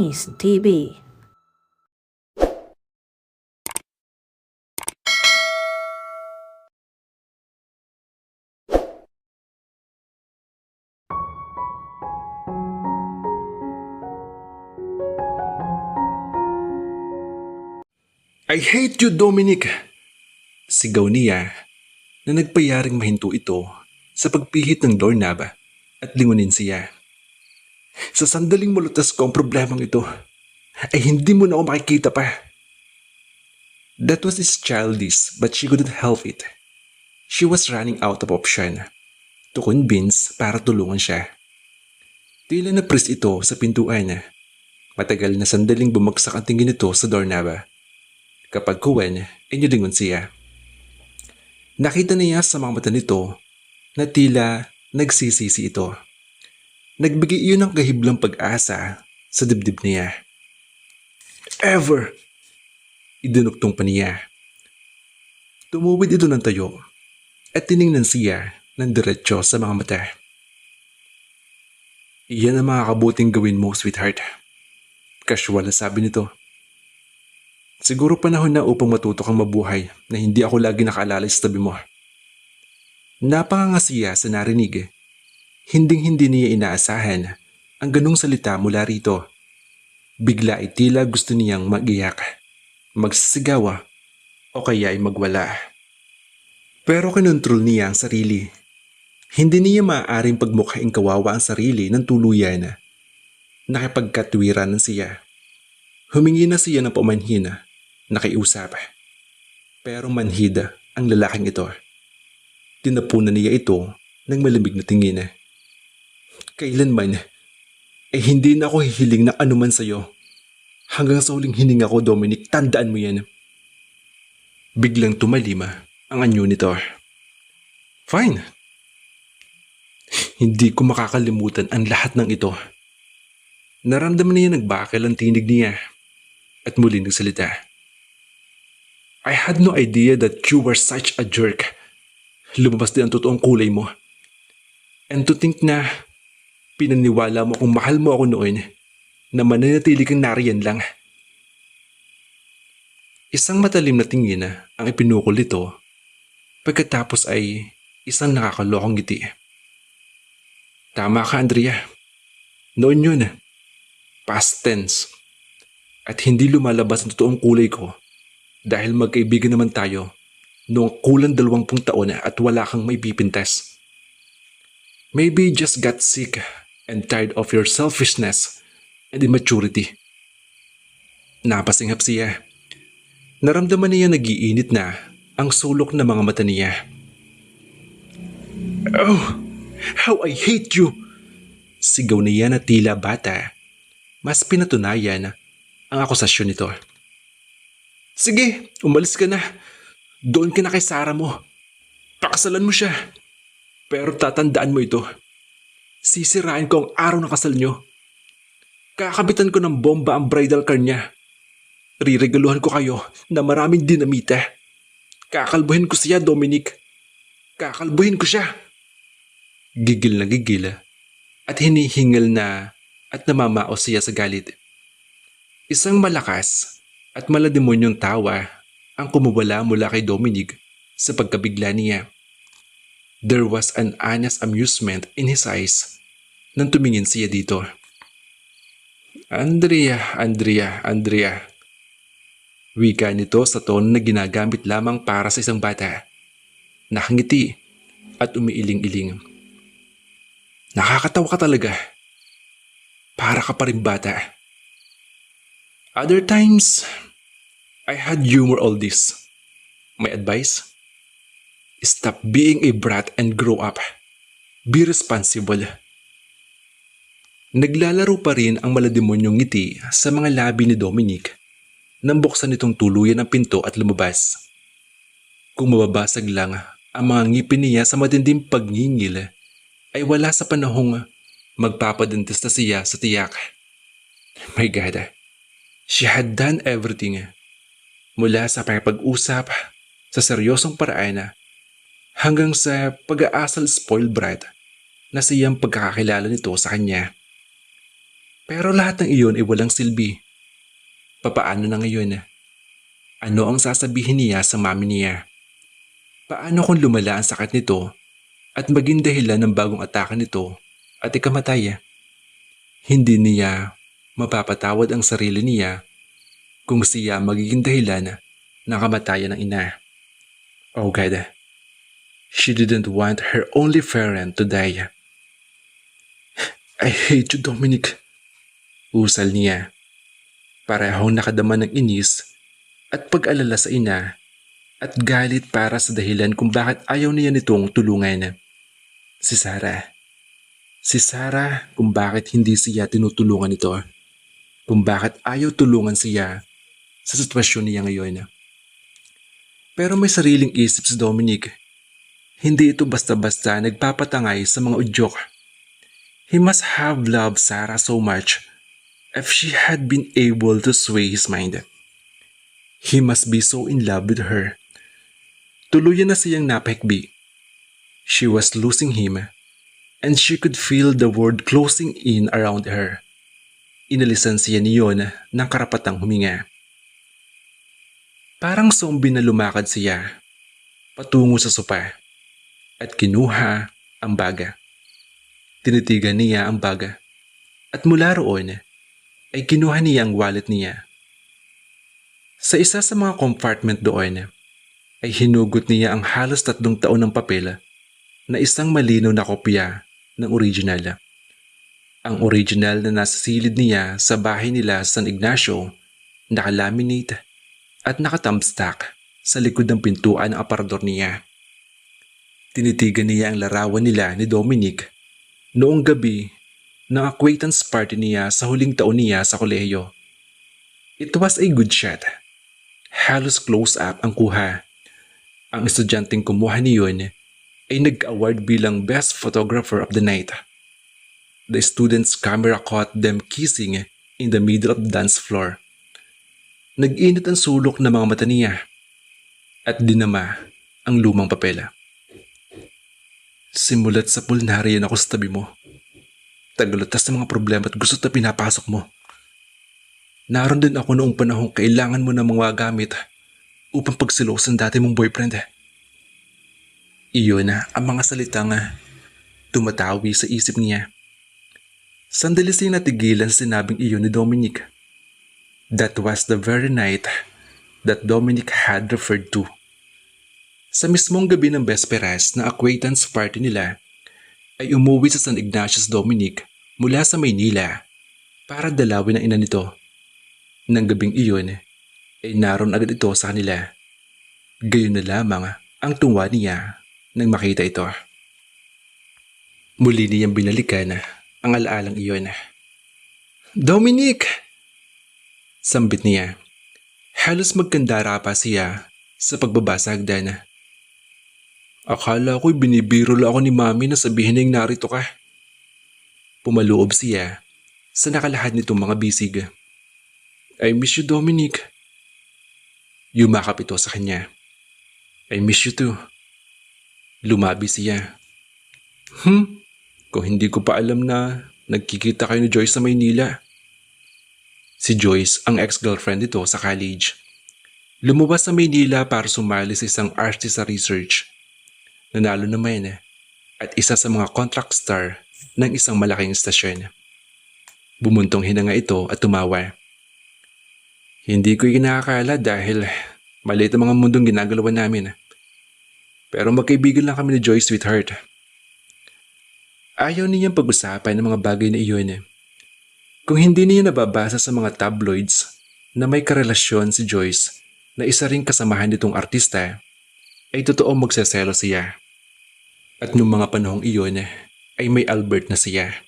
Maze TV. I hate you, Dominic! Sigaw niya na nagpayaring mahinto ito sa pagpihit ng doorknob at lingunin siya. Sa sandaling malutas ko ang problemang ito, ay hindi mo na ako makikita pa. That was childish, but she couldn't help it. She was running out of option to convince para tulungan siya. Tila na-press ito sa pintuan. Matagal na sandaling bumagsak ang tingin nito sa doorknob. Kapag kuwan, ay nilingon siya. Nakita niya sa mga mata nito na tila nagsisisi ito. Nagbigay iyon ng kahiblang pag-asa sa dibdib niya. Ever! Idinuktong pa niya. Tumuwid ito ng tayo at tiningnan siya ng diretsyo sa mga mata. Iyan ang makakabuting gawin mo, sweetheart. Casual na sabi nito. Siguro panahon na upang matuto kang mabuhay na hindi ako lagi nakaalalay sa tabi mo. Napakangasiya sa narinig. Hinding-hindi niya inaasahan ang ganong salita mula rito. Bigla ay tila gusto niyang mag-iyak, magsisigawa o kaya ay magwala. Pero kinontrol niya ang sarili. Hindi niya maaaring pagmukhaing kawawa ang sarili ng tuluyan. Nakipagkatwiran siya. Humingi na siya ng pamanhin. Nakiusap. Pero manhid ang lalaking ito. Tinapunan niya ito ng malamig na tingin. Kailanman, hindi na ako hihiling ng anuman sa'yo. Hanggang sa huling hininga ko, Dominic, tandaan mo yan. Biglang tumalima ang anyo nito. Fine. Hindi ko makakalimutan ang lahat ng ito. Naramdaman niya nagbakal ang tinig niya at muli nagsalita. I had no idea that you were such a jerk. Lumabas din ang totoong kulay mo. And to think na pinaniwala mo kung mahal mo ako noon na mananatili kang nariyan lang. Isang matalim na tingin ang ipinukol nito pagkatapos ay isang nakakalokong ngiti. Tama ka, Andrea. Noon yun. Past tense. At hindi lumalabas ang totoong kulay ko dahil magkaibigan naman tayo noong kulang 20 taon at wala kang maipipintas. Maybe you just got sick and tired of your selfishness and immaturity. Napasinghap siya. Naramdaman niya nagiinit na ang sulok ng mga mata niya. Oh, how I hate you! Sigaw niya na tila bata. Mas pinatunayan ang akusasyon nito. Sige, umalis ka na. Doon ka na kay Sarah mo. Pakasalan mo siya. Pero tatandaan mo ito. Sisirain ko ang araw ng kasal nyo. Kakabitan ko ng bomba ang bridal car niya. Riregaluhan ko kayo na maraming dinamita. Kakalbuhin ko siya, Dominic. Kakalbuhin ko siya. Gigil na gigil at hinihingal na at namamao siya sa galit. Isang malakas at malademonyong tawa ang kumubala mula kay Dominic sa pagkabigla niya. There was an honest amusement in his eyes nang tumingin siya dito. Andrea. Wika nito sa tono na ginagamit lamang para sa isang bata. Nakangiti at umiiling-iling. Nakakatawa ka talaga. Para ka pa rin bata. Other times, I had humor all this. My advice? Stop being a brat and grow up. Be responsible. Naglalaro pa rin ang malademonyong ngiti sa mga labi ni Dominic nang buksan nitong tuluyan ang pinto at lumabas. Kung mababasag lang ang mga ngipin niya sa matinding pagngingil, ay wala sa panahong magpapadentista siya sa tiyak. My God. She had done everything. Mula sa pakipag-usap sa seryosong paraan hanggang sa pag-aasal spoiled brat na siyang pagkakakilala nito sa kanya. Pero lahat ng iyon ay walang silbi. Papaano na ngayon? Ano ang sasabihin niya sa mami niya? Paano kung lumala ang sakit nito at maging dahilan ng bagong atake nito at ikamatay? Hindi niya mapapatawad ang sarili niya kung siya magiging dahilan ng kamatayan ng ina. Oh God, she didn't want her only parent to die. I hate you, Dominic. Usal niya. Parehong nakadama ng inis at pag-alala sa ina at galit para sa dahilan kung bakit ayaw niya nitong tulungan. Si Sarah. Si Sarah kung bakit hindi siya tinutulungan nito. Kung bakit ayaw tulungan siya sa sitwasyon niya ngayon. Pero may sariling isip si Dominic. Hindi ito basta-basta nagpapatangay sa mga udyok. He must have loved Sarah so much if she had been able to sway his mind. He must be so in love with her. Tuluyan na siyang napahikbi. She was losing him and she could feel the world closing in around her. Inalisan siya niyon ng karapatang huminga. Parang zombie na lumakad siya patungo sa sopa at kinuha ang baga. Tinitigan niya ang baga at mula roon ay kinuha niya ang wallet niya. Sa isa sa mga compartment doon ay hinugot niya ang halos 3 taon ng papel na isang malinaw na kopya ng original. Ang original na nasa silid niya sa bahay nila sa San Ignacio, nakalaminate at nakatambstak sa likod ng pintuan ng aparador niya. Tinitigan niya ang larawan nila ni Dominic noong gabi ng acquaintance party niya sa huling taon niya sa kolehiyo. It was a good shot. Halos close-up ang kuha. Ang estudyanteng kumuha niyon ay nag-award bilang Best Photographer of the Night. The student's camera caught them kissing in the middle of the dance floor. Nag-init ang sulok ng mga mata niya at dinama ang lumang papela. Simulat sa pool nariyan ako sa tabi mo. Tagalutas ng mga problema at gusto na pinapasok mo. Naroon din ako noong panahong kailangan mo ng mga gamit upang pagsilosan dati mong boyfriend. Iyon ang mga salitang tumatawi sa isip niya. Sandali siyang natigilan sa sinabing iyon ni Dominic. That was the very night that Dominic had referred to. Sa mismong gabi ng Besperas na acquaintance party nila, ay umuwi sa San Ignatius Dominic mula sa Maynila para dalawin ang ina nito. Nang gabing iyon, ay naroon agad ito sa kanila. Gayon na lamang ang tuwa niya nang makita ito. Muli niyang binalikan ang alaalang iyon. Dominic! Sambit niya. Halos magkandara pa siya sa pagbabasa hagdan. Akala ko'y binibiro lang ako ni Mami na sabihin niyang narito ka. Pumaloob siya sa nakalahad nitong mga bisig. I miss you, Dominic. Yumakap ito sa kanya. I miss you too. Lumabi siya. Kung hindi ko pa alam na nagkikita kayo ni Joyce sa Maynila. Si Joyce ang ex-girlfriend nito sa college. Lumabas sa Maynila para sumali sa isang artist sa research. Nanalo naman at isa sa mga contract star ng isang malaking istasyon. Bumuntong hinanga ito at tumawa. Hindi ko kinakakala dahil maliit ang mga mundong ginagalawan namin. Pero magkaibigan lang kami ni Joyce, sweetheart. Ayaw niyang pag-usapan ng mga bagay na iyon. Kung hindi niya nababasa sa mga tabloids na may karelasyon si Joyce na isa ring kasamahan nitong artista, ay totoo magsaselo siya. At noong mga panahong iyon ay may Albert na siya.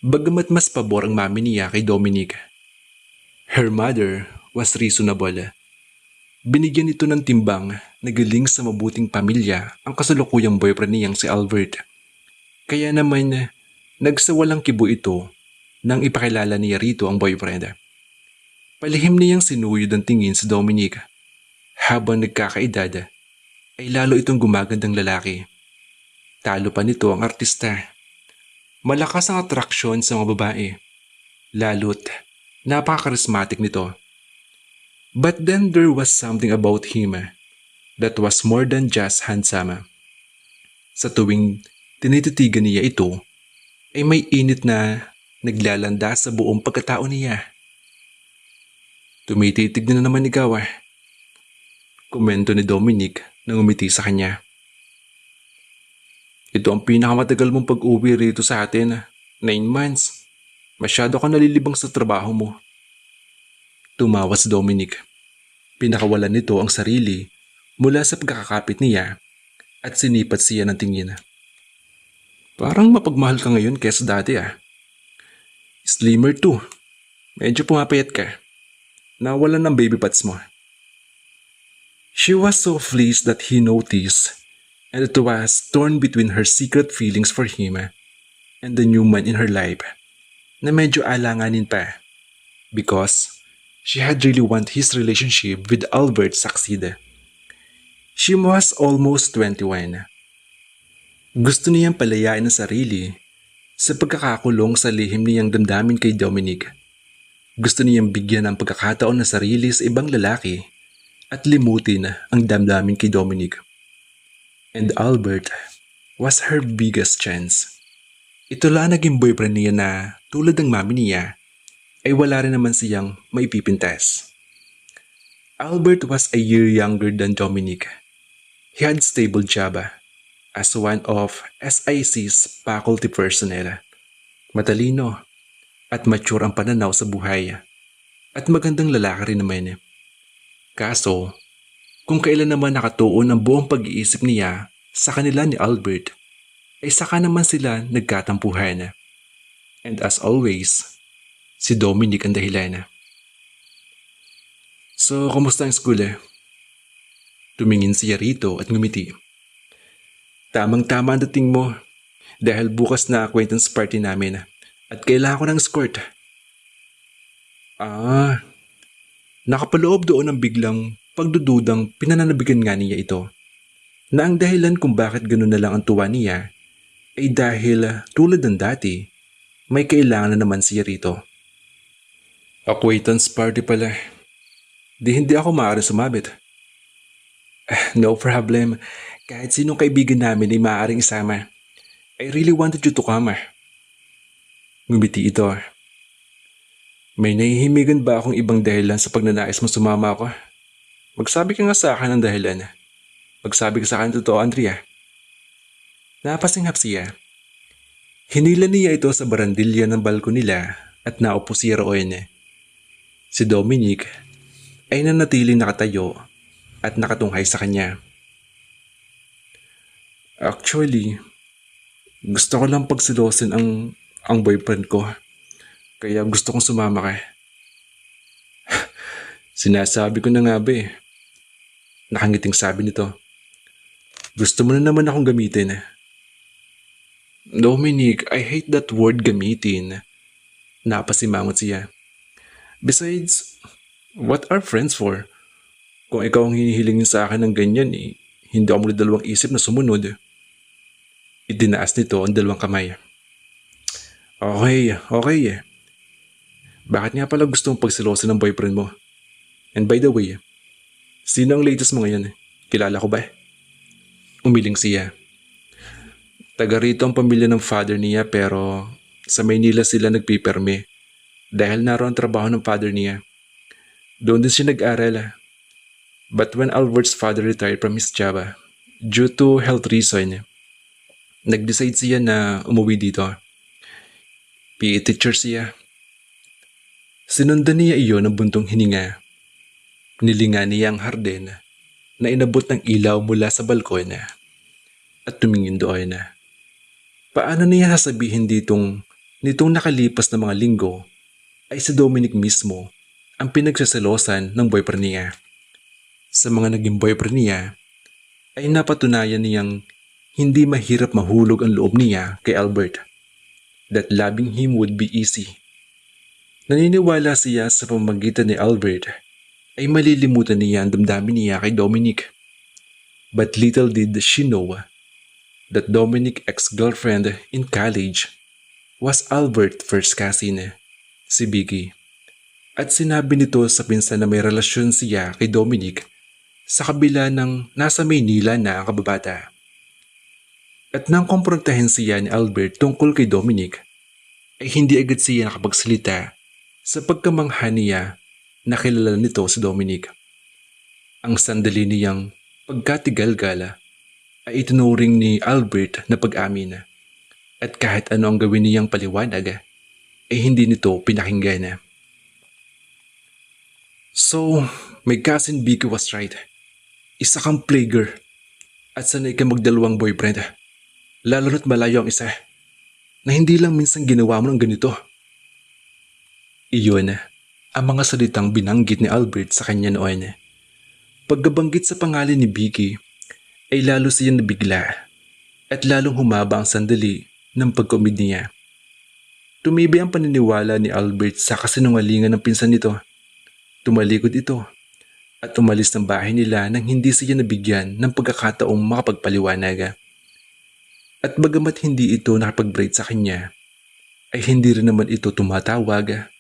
Bagamat mas pabor ang mami niya kay Dominic. Her mother was reasonable. Binigyan ito ng timbang na galing sa mabuting pamilya ang kasalukuyang boyfriend niyang si Albert. Kaya naman nagsawalang kibo ito nang ipakilala niya rito ang boyfriend. Palihim niyang sinuyod ang tingin si Dominic. Habang nagkakaedad ay lalo itong gumagandang lalaki. Talo pa nito ang artista. Malakas ang atraksyon sa mga babae. Lalo't napaka-charismatic nito. But then there was something about him that was more than just handsome. Sa tuwing tinititigan niya ito, ay may init na naglalanda sa buong pagkatao niya. Tumititig na naman ikaw komento ni Dominic nang umiti sa kanya. Ito ang pinakamatagal mong pag-uwi rito sa atin. 9 months. Masyado ka nalilibang sa trabaho mo. Tumawa si Dominic. Pinakawalan nito ang sarili mula sa pagkakapit niya at sinipat siya ng tingin. Parang mapagmahal ka ngayon kesa dati Slimmer too. Medyo pumapayat ka. Nawalan ng baby parts mo. She was so pleased that he noticed, and it was torn between her secret feelings for him and the new man in her life na medyo alanganin pa because she had really want his relationship with Albert succeed. She was almost 21. Gusto niyang palayain ang sarili sa pagkakakulong sa lihim niyang damdamin kay Dominic. Gusto niyang bigyan ng pagkakataon na sarili sa ibang lalaki at limutin ang damdamin kay Dominic. And Albert was her biggest chance. Ito lang naging boyfriend niya na tulad ng mami niya ay wala rin naman siyang maipipintas. Albert was a year younger than Dominic. He had stable job as one of SIC's faculty personnel. Matalino at mature ang pananaw sa buhay at magandang lalaki rin naman. Kaso, kung kailan naman nakatuon ang buong pag-iisip niya sa kanila ni Albert, ay saka naman sila nagkatampuhan. And as always, si Dominic ang dahilan. So, kumusta ang school Tumingin siya rito at ngumiti. Tamang-tama ang dating mo dahil bukas na acquaintance party namin at kailangan ko ng escort. Nakapaloob doon ang biglang pagdududang pinananabigan nga niya ito na ang dahilan kung bakit ganoon na lang ang tuwa niya ay dahil tulad ng dati may kailangan na naman siya rito. Acquaintance party pala. Hindi ako maaari sumabit. No problem. Kahit sinong kaibigan namin ay maaaring isama. I really wanted you to come. Ngumiti ito. May nahihimigan ba akong ibang dahilan sa pagnanais mo sumama ako? Magsabi ka nga sa akin ng dahilan. Magsabi ka sa akin totoo, Andrea. Napasinghap siya. Hinila niya ito sa barandilya ng balko nila at naupo siya roon. Si Dominic ay nanatiling nakatayo at nakatunghay sa kanya. Actually, gusto ko lang pagsilosin ang boyfriend ko. Kaya gusto kong sumama ka. Sinasabi ko na nga ba Nakangiting sabi nito. Gusto mo na naman akong gamitin. Dominic, I hate that word gamitin. Napasimangot siya. Besides, what are friends for? Kung ikaw ang hinihilingin sa akin ng ganyan hindi ako muli dalawang isip na sumunod. Itinaas nito ang dalawang kamay. Okay. Bakit nga pala gusto mong pagsilosin ng boyfriend mo? And by the way, sino ang latest mo ngayon? Kilala ko ba? Umiling siya. Taga rito ang pamilya ng father niya pero sa Maynila sila nagpipirme dahil naroon ang trabaho ng father niya. Doon din siya nag-aral. But when Albert's father retired from his job due to health reason, nag-decide siya na umuwi dito. PE teacher siya. Sinundan niya iyon ng buntong hininga. Nilingan niya ang harden na inabot ng ilaw mula sa balkon at tumingin doon. Paano niya sasabihin nitong nakalipas na mga linggo ay si Dominic mismo ang pinagsasalosan ng boyfriend niya. Sa mga naging boyfriend niya ay napatunayan niyang hindi mahirap mahulog ang loob niya kay Albert. That loving him would be easy. Naniniwala siya sa pamamagitan ni Albert ay malilimutan niya ang damdamin niya kay Dominic. But little did she know that Dominic's ex-girlfriend in college was Albert's first cousin. si Vicky. At sinabi nito sa pinsan na may relasyon siya kay Dominic sa kabila ng nasa Maynila na ang kababata. At nang kumprontahin siya ni Albert tungkol kay Dominic, ay hindi agad siya nakapagsalita sa pagkamangha niya na kilala nito si Dominic. Ang sandali niyang pagkatigalgala ay itinuring ni Albert na pag-amin at kahit ano ang gawin niyang paliwanag ay hindi nito pinakinggan. So, my cousin Vicky was right. Isa kang player at sanay ka magdalawang boyfriend. Lalo na't malayo ang isa na hindi lang minsan ginawa mo ng ganito. Iyon ang mga salitang binanggit ni Albert sa kanya noon. Pagkabanggit sa pangalan ni Vicky ay lalo siya nabigla at lalong humaba ang sandali ng pagkumid niya. Tumibay ang paniniwala ni Albert sa kasinungalingan ng pinsan nito. Tumalikod ito at umalis ng bahay nila nang hindi siya nabigyan ng pagkakataong makapagpaliwanag. At bagamat hindi ito nakapag-bright sa kanya, ay hindi rin naman ito tumatawag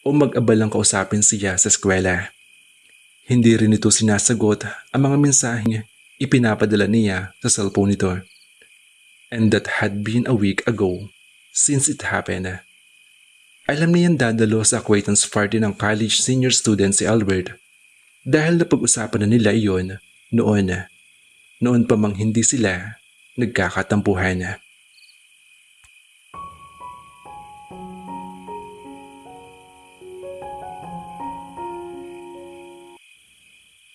o mag-abalang kausapin siya sa eskwela. Hindi rin ito sinasagot ang mga mensaheng ipinapadala niya sa cellphone nito. And that had been a week ago since it happened. Alam niyang dadalo sa acquaintance party ng college senior student si Albert dahil napag-usapan na nila iyon noon. Noon pa mang hindi sila nagkakatampuhan.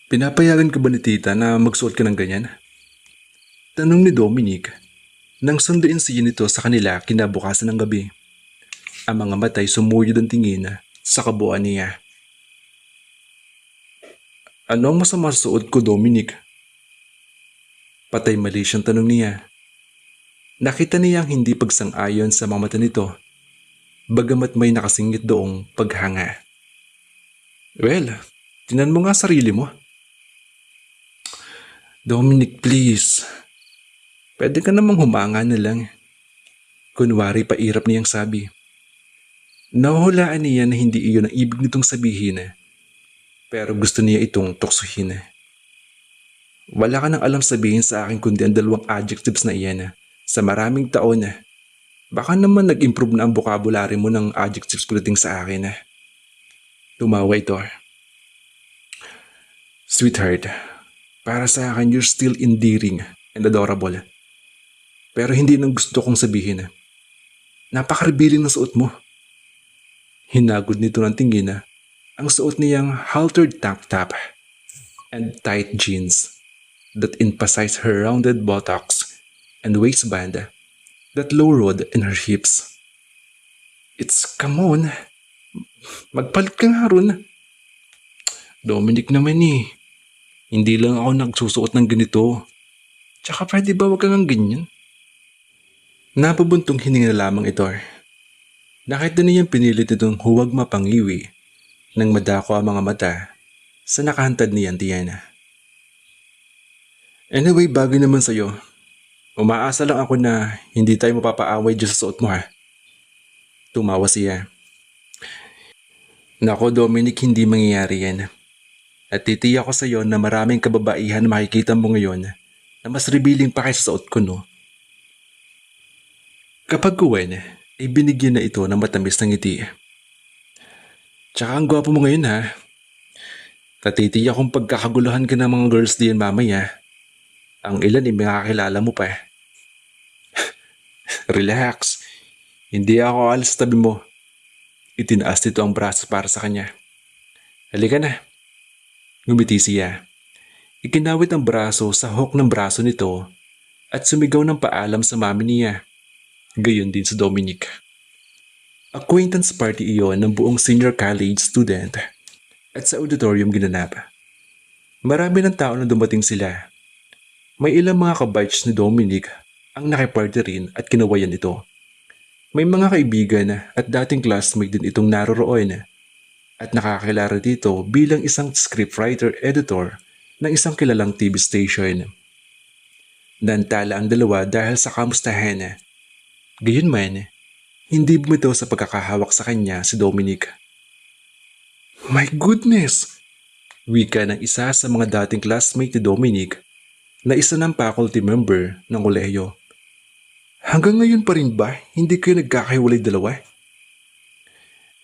Pinapayagan ka ba ni tita na magsuot ka ng ganyan? Tanong ni Dominic nang sunduin siya nito sa kanila kinabukasan ng gabi. Ang mga matay sumuyod ang tingin sa kabuuan niya. Ano ang masama sa suot ko, Dominic? Patay mali siyang tanong niya. Nakita niyang hindi pagsang-ayon sa mga mata nito, bagamat may nakasingit doong paghanga. Well, tinan mo nga sarili mo. Dominic, please. Pwede ka namang humanga na lang. Kunwari pairap niyang sabi. Nahuhulaan niya na hindi iyon ang ibig nitong sabihin, pero gusto niya itong tuksuhin. Wala ka nang alam sabihin sa akin kundi ang dalawang adjectives na iyan sa maraming taon. Baka naman nag-improve na ang vocabulary mo ng adjectives pagdating sa akin. Tumawa ito. Sweetheart, para sa akin you're still endearing and adorable. Pero hindi nang gusto kong sabihin. Napaka-revealing ng suot mo. Hinagod nito ng tingin ang suot niyang haltered tank top and tight jeans that emphasized her rounded buttocks and waistband that lowered in her hips. Come on, magpalit ka nga ron. Dominic naman hindi lang ako nagsusuot ng ganito. Tsaka pwede ba wag kang ganyan? Napabuntong hininga lamang ito. Nakita niyang pinilit itong huwag mapangiwi nang madako ang mga mata sa nakahantad niyang tiyan. Anyway, bagay naman sa'yo. Umaasa lang ako na hindi tayo mapapaaway dyan sa suot mo ha. Tumawa siya. Nako Dominic, hindi mangyayari yan. At titiyak ko sa'yo na maraming kababaihan na makikita mo ngayon na mas revealing pa kaysa suot ko, no? Kapag kuwen, ay binigyan na ito ng matamis na ngiti. Tsaka ang gwapo mo ngayon ha. Tatitiyak kung pagkakaguluhan ka ng mga girls diyan mamaya. Ang ilan ay makakilala mo pa. Relax. Hindi ako alis tabi mo. Itinaas nito ang braso para sa kanya. Halika na. Ngumiti siya. Ikinawit ang braso sa hook ng braso nito at sumigaw ng paalam sa mami niya. Gayon din sa Dominic. Acquaintance party iyon ng buong senior college student at sa auditorium ginanap. Marami ng tao na dumating sila. May ilang mga kabatch ni Dominic ang nakiparty rin at kinawayan ito. May mga kaibigan at dating classmate din itong naroroon at nakakilala dito bilang isang scriptwriter editor ng isang kilalang TV station. Nantala ang dalawa dahil sa kamustahan. Gayunman, Hindi bumitaw sa pagkakahawak sa kanya si Dominic. My goodness! Wika ng isa sa mga dating classmate ni Dominic na isa ng faculty member ng kolehiyo. Hanggang ngayon pa rin ba hindi kayo nagkakahiwalay dalawa?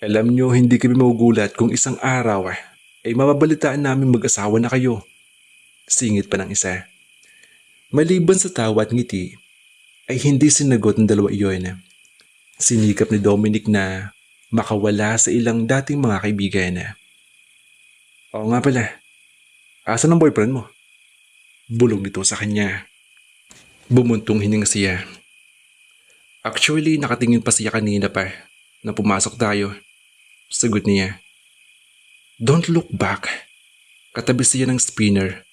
Alam nyo, hindi kami magugulat kung isang araw ay mababalitaan namin mag-asawa na kayo. Singit pa ng isa. Maliban sa tawa at ngiti, ay hindi sinagot ng dalawa iyon. Sinikap ni Dominic na makawala sa ilang dating mga kaibigan. Oo nga pala, asan ang boyfriend mo? Bulong nito sa kanya. Bumuntong hininga siya. Actually, nakatingin pa siya kanina pa na pumasok tayo. Sagot niya. Don't look back. Katabi siya ng spinner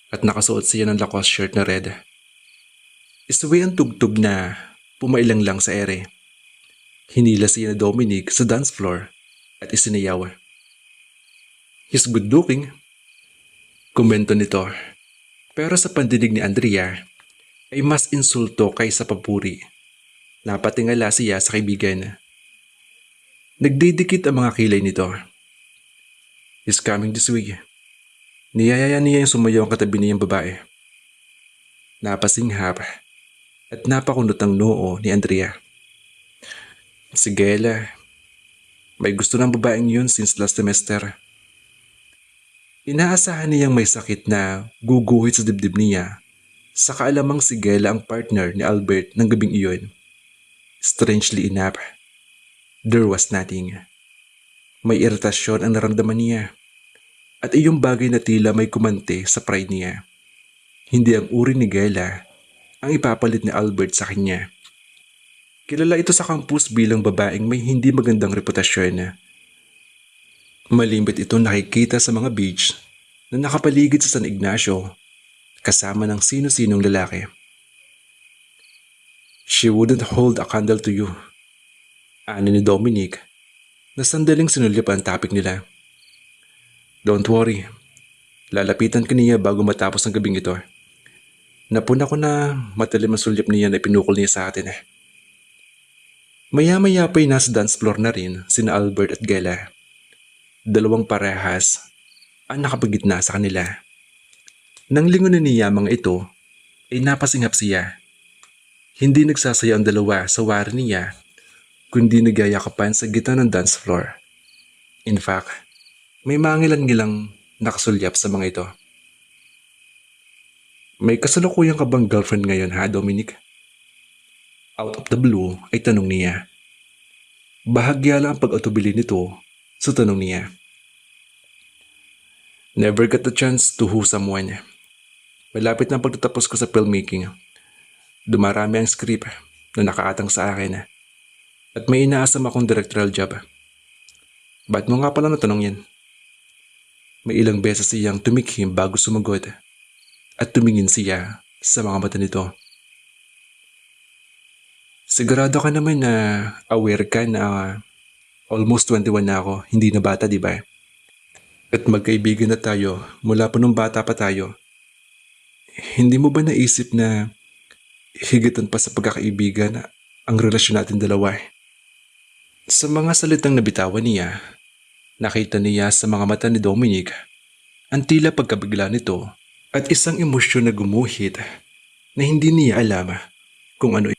at nakasuot siya ng Lacoste shirt na red. Isaway ang tugtog na pumailang lang sa ere. Hinila siya na Dominic sa dance floor at isinayaw. He's good looking. Komento nito. Pero sa pandinig ni Andrea ay mas insulto kaysa papuri. Napatingala siya sa kaibigan. Nagdidikit ang mga kilay nito. He's coming this way. Niyayaya niya yung sumayaw ang katabi niyang babae. Napasinghap at napakunot ang noo ni Andrea. Si Gela, may gusto ng babaeng yun since last semester. Inaasahan niyang may sakit na guguhit sa dibdib niya sa kaalamang si Gela ang partner ni Albert ng gabing iyon. Strangely enough, there was nothing. May iritasyon ang naramdaman niya at iyong bagay na tila may kumante sa pride niya. Hindi ang uri ni Gela ang ipapalit ni Albert sa kanya. Kilala ito sa campus bilang babaeng may hindi magandang reputasyon. Malimbit ito nakikita sa mga beach na nakapaligid sa San Ignacio kasama ng sino-sinong lalaki. She wouldn't hold a candle to you. Ani ni Dominic na sandaling sinulyap ang topic nila. Don't worry, lalapitan ka niya bago matapos ang gabing ito. Napuna ko na matalim ang sulyap niya na pinukol niya sa atin. Maya-maya pa'y nasa dance floor na rin sina Albert at Gela. Dalawang parehas ang nakapagitna sa kanila. Nang lingunin niya mga ito, ay napasinghap siya. Hindi nagsasaya ang dalawa sa wari niya, kundi nagyayakapan sa gitna ng dance floor. In fact, may mangilan-ngilang nakasulyap sa mga ito. May kasalukuyang ka bang girlfriend ngayon ha, Dominic? Out of the blue ay tanong niya. Bahagya lang ang pag-atubili nito sa tanong niya. Never got the chance to woo someone. Malapit na pagtatapos ko sa filmmaking. Dumarami ang script na nakaatang sa akin at may inaasam akong directorial job. Ba't mo nga pala natanong yan? May ilang beses siyang tumikhim bago sumagot at tumingin siya sa mga mata nito. Sigurado ka naman na aware ka na almost 21 na ako, hindi na bata, di ba? At magkaibigan na tayo mula pa nung bata pa tayo. Hindi mo ba naisip na higitan pa sa pagkakaibigan ang relasyon natin dalawa? Sa mga salitang nabitawan niya, nakita niya sa mga mata ni Dominic ang tila pagkabigla nito at isang emosyon na gumuhit na hindi niya alam kung ano